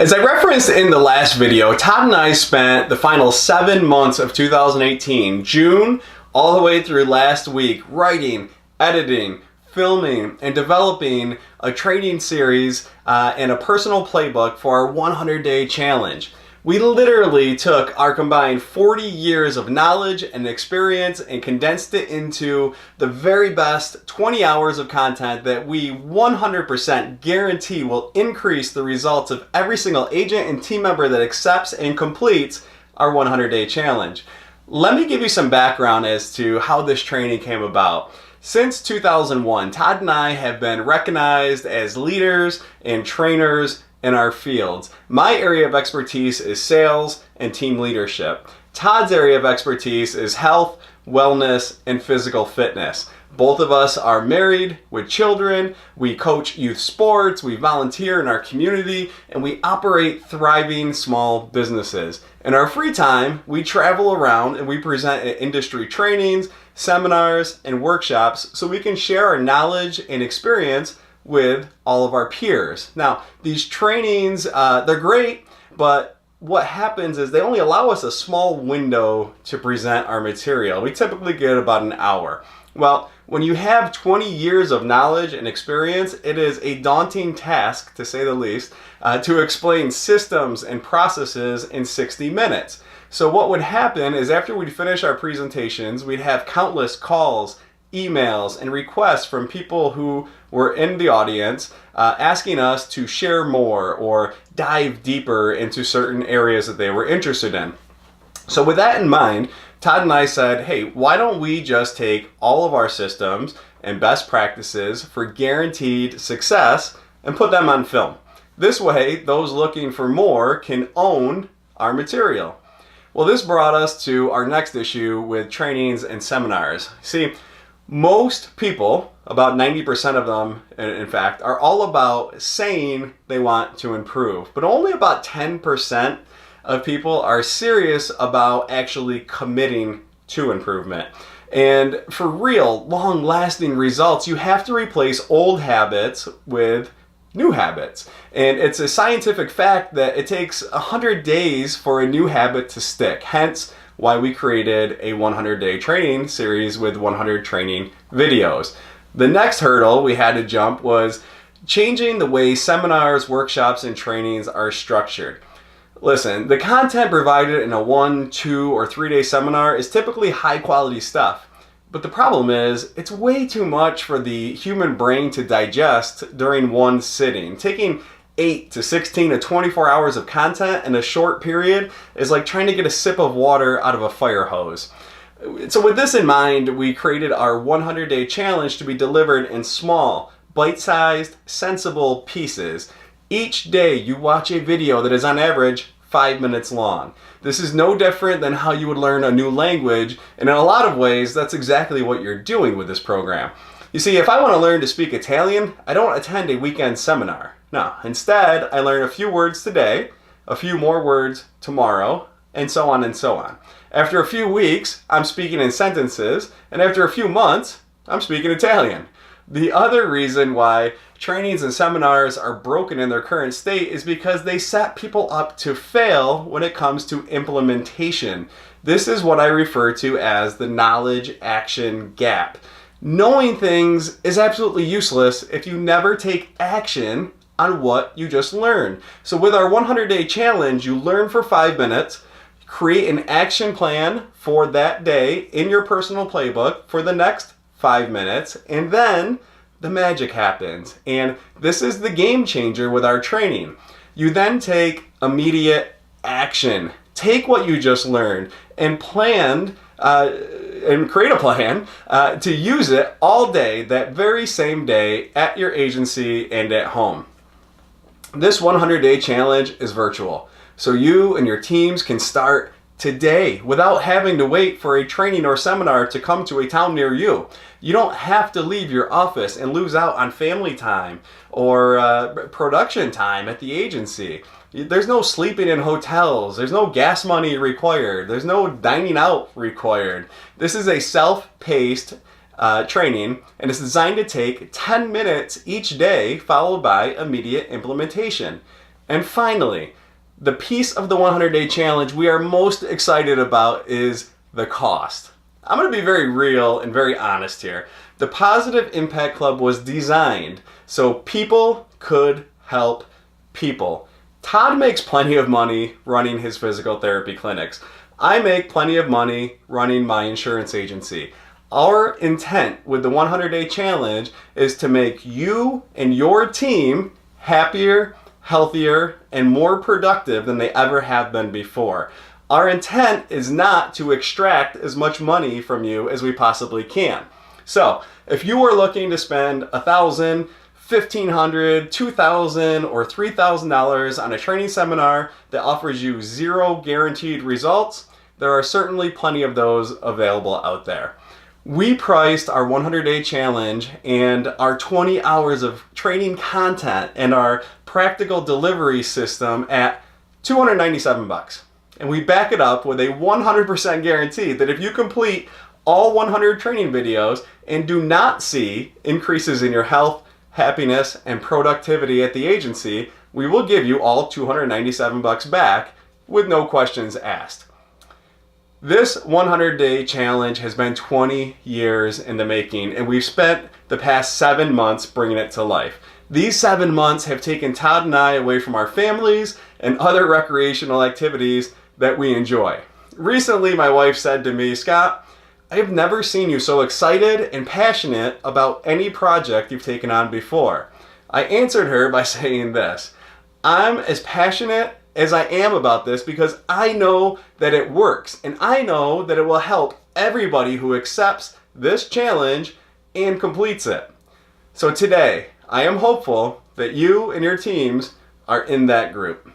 As I referenced in the last video, Todd and I spent the final 7 months of 2018, June all the way through last week, writing, editing, filming, and developing a training series and a personal playbook for our 100-day challenge. We literally took our combined 40 years of knowledge and experience and condensed it into the very best 20 hours of content that we 100% guarantee will increase the results of every single agent and team member that accepts and completes our 100-day challenge. Let me give you some background as to how this training came about. Since 2001, Todd and I have been recognized as leaders and trainers in our fields. My area of expertise is sales and team leadership. Todd's area of expertise is health, wellness, and physical fitness. Both of us are married with children, we coach youth sports, we volunteer in our community, and we operate thriving small businesses. In our free time, we travel around and we present at industry trainings, seminars, and workshops so we can share our knowledge and experience with all of our peers. Now, these trainings, they're great, but what happens is they only allow us a small window to present our material. We typically get about an hour. Well, when you have 20 years of knowledge and experience, it is a daunting task, to say the least, to explain systems and processes in 60 minutes. So what would happen is after we'd finish our presentations, we'd have countless calls, emails, and requests from people who were in the audience asking us to share more or dive deeper into certain areas that they were interested in. So with that in mind, Todd and I said, hey, why don't we just take all of our systems and best practices for guaranteed success and put them on film. This way, those looking for more can own our material. Well, this brought us to our next issue with trainings and seminars. See, most people, about 90% of them, in fact, are all about saying they want to improve, but only about 10% of people are serious about actually committing to improvement. And for real, long-lasting results, you have to replace old habits with new habits. And it's a scientific fact that it takes 100 days for a new habit to stick. Hence, why we created a 100-day training series with 100 training videos. The next hurdle we had to jump was changing the way seminars, workshops, and trainings are structured. Listen, the content provided in a 1, 2, or 3-day seminar is typically high-quality stuff. But the problem is, it's way too much for the human brain to digest during one sitting. Taking 8 to 16 to 24 hours of content in a short period is like trying to get a sip of water out of a fire hose. So with this in mind, we created our 100-day challenge to be delivered in small, bite-sized, sensible pieces. Each day you watch a video that is on average 5 minutes long. This is no different than how you would learn a new language, and in a lot of ways, that's exactly what you're doing with this program. You see, if I want to learn to speak Italian, I don't attend a weekend seminar. No, instead, I learn a few words today, a few more words tomorrow, and so on and so on. After a few weeks, I'm speaking in sentences, and after a few months, I'm speaking Italian. The other reason why trainings and seminars are broken in their current state is because they set people up to fail when it comes to implementation. This is what I refer to as the knowledge action gap. Knowing things is absolutely useless if you never take action on what you just learned. So with our 100-day challenge, you learn for 5 minutes, create an action plan for that day in your personal playbook for the next 5 minutes, and then the magic happens. And this is the game changer with our training. You then take immediate action. Take what you just learned and create a plan to use it all day, that very same day, at your agency and at home. This 100-day challenge is virtual, so you and your teams can start today without having to wait for a training or seminar to come to a town near you. You don't have to leave your office and lose out on family time or production time at the agency. There's no sleeping in hotels. There's no gas money required. There's no dining out required. This is a self-paced training, and it's designed to take 10 minutes each day, followed by immediate implementation. And finally, the piece of the 100-day challenge we are most excited about is the cost. I'm going to be very real and very honest here. The Positive Impact Club was designed so people could help people. Todd makes plenty of money running his physical therapy clinics. I make plenty of money running my insurance agency. Our intent with the 100-day challenge is to make you and your team happier, healthier, and more productive than they ever have been before. Our intent is not to extract as much money from you as we possibly can. So, if you are looking to spend $1,000, $1,500, $2,000, or $3,000 on a training seminar that offers you 0 guaranteed results, there are certainly plenty of those available out there. We priced our 100-day challenge and our 20 hours of training content and our practical delivery system at $297. And we back it up with a 100% guarantee that if you complete all 100 training videos and do not see increases in your health, happiness, and productivity at the agency, we will give you all $297 back with no questions asked. This 100-day challenge has been 20 years in the making, and we've spent the past 7 months bringing it to life. These 7 months have taken Todd and I away from our families and other recreational activities that we enjoy. Recently, my wife said to me, "Scott, I have never seen you so excited and passionate about any project you've taken on before." I answered her by saying this: I'm as passionate as I am about this because I know that it works, and I know that it will help everybody who accepts this challenge and completes it. So today, I am hopeful that you and your teams are in that group.